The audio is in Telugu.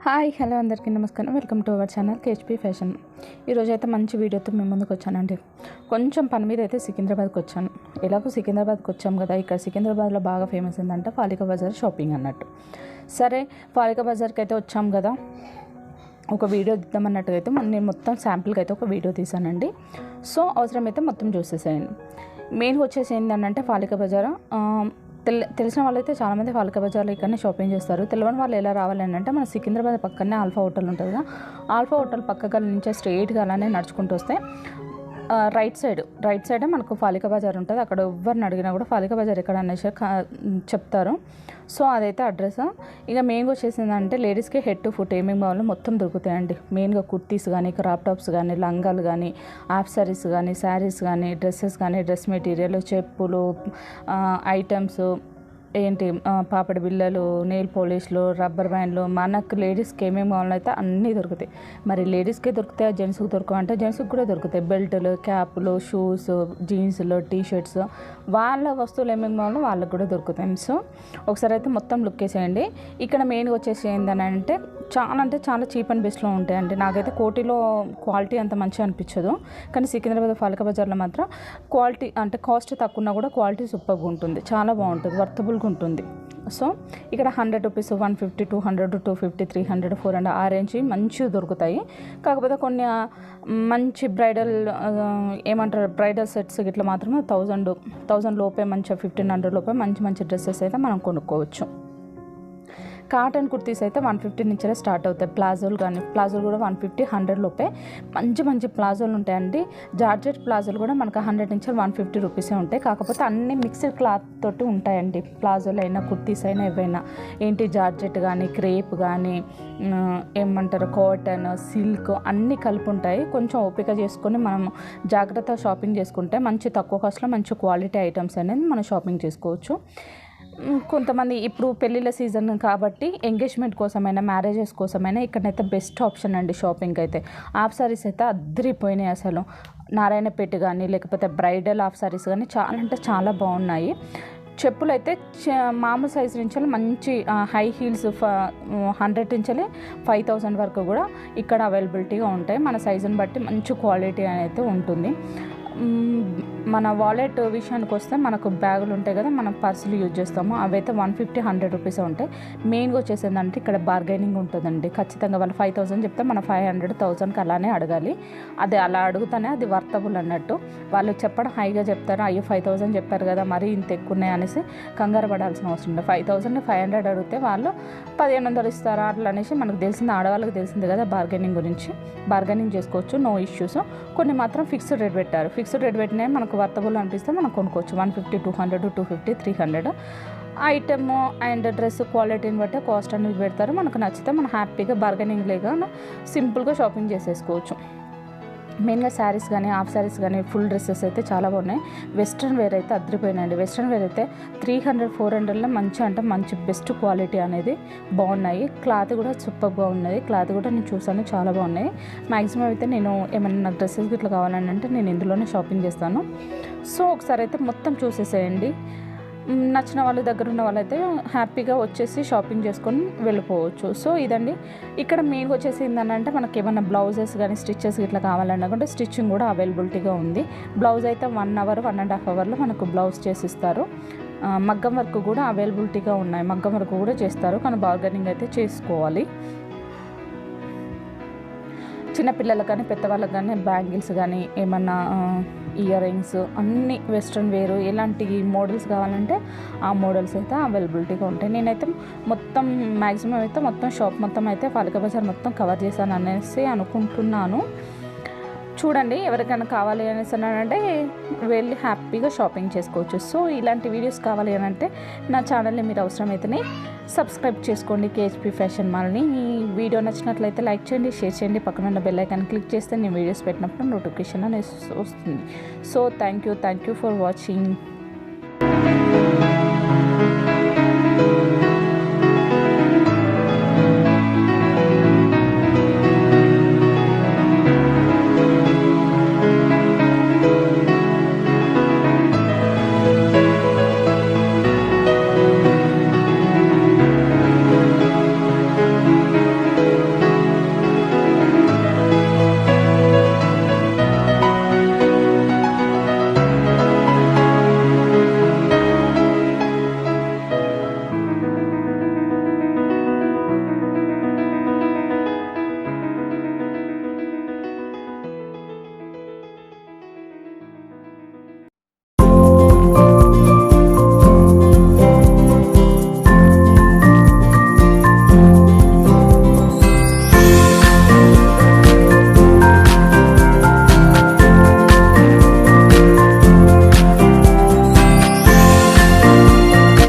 హాయ్ హలో అందరికీ నమస్కారం. Welcome to our channel KHP fashion. ఈరోజు అయితే మంచి వీడియోతో మేము ముందుకు వచ్చానండి. కొంచెం పని మీద అయితే సికింద్రాబాద్కి వచ్చాను. ఎలాగో సికింద్రాబాద్కి వచ్చాం కదా, ఇక్కడ సికింద్రాబాద్లో బాగా ఫేమస్ ఏంటంటే ఫాలికా బజార్ షాపింగ్ అన్నట్టు. సరే ఫాలికా బజార్కి అయితే వచ్చాం కదా, ఒక వీడియో ఇద్దామన్నట్టుగా అయితే నేను మొత్తం శాంపుల్కి అయితే ఒక వీడియో తీసానండి. సో అవసరమైతే మొత్తం చూసేసేయండి. మెయిన్గా వచ్చేసి ఏంటంటే ఫాలికా బజార్ తెలిసిన వాళ్ళైతే చాలామంది ఫాలికా బజార్లో ఇక్కడనే షాపింగ్ చేస్తారు. తెలియని వాళ్ళు ఎలా రావాలి అంటే మన సికింద్రాబాద్ పక్కనే ఆల్ఫా హోటల్ ఉంటుంది కదా, ఆల్ఫా హోటల్ పక్కగా నుంచే స్ట్రైట్గా అలానే నడుచుకుంటూ వస్తే రైట్ సైడే మనకు ఫాలికా బజార్ ఉంటుంది. అక్కడ ఎవరిని అడిగినా కూడా ఫాలికా బజార్ ఎక్కడ అనేసి చెప్తారు. సో అదైతే అడ్రస్. ఇక మెయిన్గా వచ్చేసిందంటే లేడీస్కి హెడ్ టు ఫుట్ ఏమేమి కావాలో మొత్తం దొరుకుతాయండి. మెయిన్గా కుర్తీస్ కానీ, క్రాప్ టాప్స్ కానీ, లంగాలు కానీ, హాఫ్ సారీస్ కానీ, శారీస్ కానీ, డ్రెస్సెస్ కానీ, డ్రెస్ మెటీరియల్, చెప్పులు ఐటమ్స్ ఏంటి పాపడి బిళ్ళలు, నెయిల్ పాలిష్లు, రబ్బర్ బ్యాండ్లు, మనకు లేడీస్కి ఏమేమి కావాలో అయితే అన్నీ దొరుకుతాయి. మరి లేడీస్కే దొరుకుతాయి, జెంట్స్కి దొరకవంటే జెంట్స్కి కూడా దొరుకుతాయి. బెల్టులు, క్యాప్లు, షూస్, జీన్స్లు, టీషర్ట్స్, వాళ్ళ వస్తువులు ఏమేమి కావాలో వాళ్ళకి కూడా దొరుకుతాయి. సో ఒకసారి అయితే మొత్తం లుక్ వేసేయండి. ఇక్కడ మెయిన్గా వచ్చేసి ఏంటంటే చాలా చీప్ అండ్ బెస్ట్లో ఉంటాయండి. నాకైతే కోటిలో క్వాలిటీ అంత మంచిగా అనిపించదు, కానీ సికింద్రాబాద్ ఫాలికా బజార్లో మాత్రం క్వాలిటీ అంటే కాస్ట్ తక్కువ ఉన్నా కూడా క్వాలిటీ సూపర్గా ఉంటుంది, చాలా బాగుంటుంది, వర్తబుల్గా ఉంటుంది. సో ఇక్కడ 100 రూపీస్, 150, 200, 250, 300, 400 ఆ రేంజ్ మంచిగా దొరుకుతాయి. కాకపోతే కొన్ని మంచి బ్రైడల్ సెట్స్ ఇట్లా మాత్రమే 1000 లోపే మంచిగా 1500 లోపే మంచి డ్రెస్సెస్ అయితే మనం కొనుక్కోవచ్చు. కాటన్ కుర్తీస్ అయితే 150 నుంచే స్టార్ట్ అవుతాయి. ప్లాజోలు కూడా 150, 100 లోపే మంచి ప్లాజోలు ఉంటాయండి. జార్జెట్ ప్లాజోలు కూడా మనకు 100 నుంచి 150 రూపీసే ఉంటాయి. కాకపోతే అన్ని మిక్స్డ్ క్లాత్ తోటి ఉంటాయండి. ప్లాజోలు అయినా కుర్తీస్ అయినా ఏవైనా ఏంటి జార్జెట్ కానీ, క్రేప్ కానీ, ఏమంటారు కాటన్, సిల్క్ అన్నీ కలిపి ఉంటాయి. కొంచెం ఓపిక చేసుకొని మనం జాగ్రత్తగా షాపింగ్ చేసుకుంటే మంచి తక్కువ కాస్ట్లో మంచి క్వాలిటీ ఐటమ్స్ అనేది మనం షాపింగ్ చేసుకోవచ్చు. కొంతమంది ఇప్పుడు పెళ్ళిళ్ళ సీజన్ కాబట్టి ఎంగేజ్మెంట్ కోసమైనా, మ్యారేజెస్ కోసమైనా ఇక్కడైతే బెస్ట్ ఆప్షన్ అండి షాపింగ్ అయితే. హాఫ్ సారీస్ అయితే అద్దరిపోయినాయి అసలు. నారాయణపేట కానీ లేకపోతే బ్రైడల్ హాఫ్ సారీస్ కానీ చాలా అంటే చాలా బాగున్నాయి. చెప్పులు అయితే మామూలు సైజు నుంచి మంచి హై హీల్స్ 100 నుంచి 5000 వరకు కూడా ఇక్కడ అవైలబిలిటీగా ఉంటాయి. మన సైజుని బట్టి మంచి క్వాలిటీ అనేది ఉంటుంది. మన వాలెట్ విషయానికి వస్తే మనకు బ్యాగులు ఉంటాయి కదా, మనం పర్సులు యూజ్ చేస్తాము, అవైతే 150, 100 రూపీస్ ఉంటాయి. మెయిన్గా వచ్చేసిందంటే ఇక్కడ బార్గెనింగ్ ఉంటుందండి. ఖచ్చితంగా వాళ్ళు 5000 చెప్తే మనం 500, 1000కి అలానే అడగాలి. అది అలా అడుగుతానే అది వర్తబుల్ అన్నట్టు. వాళ్ళు చెప్పడం హైగా చెప్తారు, అయ్యో 5000 చెప్పారు కదా మరి ఇంత ఎక్కువ ఉన్నాయి అనేసి కంగారు పడాల్సిన అవసరం లేదు. 5000 500 అడిగితే వాళ్ళు 1500 ఇస్తారా అట్లా అనేసి మనకు తెలిసింది, ఆడవాళ్ళకి తెలిసింది కదా బార్గెనింగ్ గురించి. బార్గెనింగ్ చేసుకోవచ్చు, నో ఇష్యూస్. కొన్ని మాత్రం ఫిక్స్డ్ రేట్ పెట్టారు. ఫిక్స్డ్ రేట్ పెట్టినా మనకు వర్తబుల్ అనిపిస్తే మనం కొనుక్కోవచ్చు. 150, 200, 250, 300 ఐటమ్ అండ్ డ్రెస్ క్వాలిటీని బట్టి కాస్ట్ అనేది పెడతారు. మనకు నచ్చితే మనం హ్యాపీగా బార్గెనింగ్ లేక సింపుల్గా షాపింగ్ చేసేసుకోవచ్చు. మెయిన్గా శారీస్ కానీ, హాఫ్ శారీస్ కానీ, ఫుల్ డ్రెస్సెస్ అయితే చాలా బాగున్నాయి. వెస్ట్రన్ వేర్ అయితే అద్దరిపోయినాయండి. వెస్ట్రన్ వేర్ అయితే 300, 400లో మంచి బెస్ట్ క్వాలిటీ అనేది బాగున్నాయి. క్లాత్ కూడా సూపర్గా ఉన్నది. క్లాత్ కూడా నేను చూసాను, చాలా బాగున్నాయి. మ్యాక్సిమం అయితే నేను ఏమైనా నాకు డ్రెస్సెస్ ఇట్లా కావాలని అంటే నేను ఇందులోనే షాపింగ్ చేస్తాను. సో ఒకసారి అయితే మొత్తం చూసేసేయండి. నచ్చిన వాళ్ళ దగ్గర ఉన్న వాళ్ళైతే హ్యాపీగా వచ్చేసి షాపింగ్ చేసుకొని వెళ్ళిపోవచ్చు. సో ఇదండి. ఇక్కడ మెయిన్గా వచ్చేసి ఏంటంటే మనకి ఏమైనా బ్లౌజెస్ కానీ స్టిచ్చెస్ ఇట్లా కావాలనుకుంటే స్టిచ్చింగ్ కూడా అవైలబిలిటీగా ఉంది. బ్లౌజ్ అయితే 1 అవర్, 1.5 అవర్లో మనకు బ్లౌజ్ చేసిస్తారు. మగ్గం వర్క్ కూడా అవైలబిలిటీగా ఉన్నాయి. మగ్గం వర్క్ కూడా చేస్తారు, కానీ బార్గెనింగ్ అయితే చేసుకోవాలి. చిన్నపిల్లలకు కానీ పెద్దవాళ్ళకి కానీ బ్యాంగిల్స్ కానీ ఏమన్నా ఇయర్ రింగ్స్ అన్నీ వెస్ట్రన్ వేరు ఎలాంటి మోడల్స్ కావాలంటే ఆ మోడల్స్ అయితే అవైలబిలిటీగా ఉంటాయి. నేనైతే మొత్తం మ్యాక్సిమం అయితే మొత్తం షాప్ మొత్తం అయితే ఫాలికా బజార్ మొత్తం కవర్ చేశాను అనేసి అనుకుంటున్నాను. చూడండి, ఎవరికైనా కావాలి అనేసి అంటే వెళ్ళి హ్యాపీగా షాపింగ్ చేసుకోవచ్చు. సో ఇలాంటి వీడియోస్ కావాలి అని అంటే నా ఛానల్ని మీరు అవసరమైతేనే సబ్స్క్రైబ్ చేసుకోండి, కేహెచ్పీ ఫ్యాషన్ మాల్ని. ఈ వీడియో నచ్చినట్లయితే లైక్ చేయండి, షేర్ చేయండి, పక్కన ఉన్న బెల్ ఐకాన్ క్లిక్ చేస్తే నేను వీడియోస్ పెట్టినప్పుడు నోటిఫికేషన్ అనేది వస్తుంది. So thank you for watching.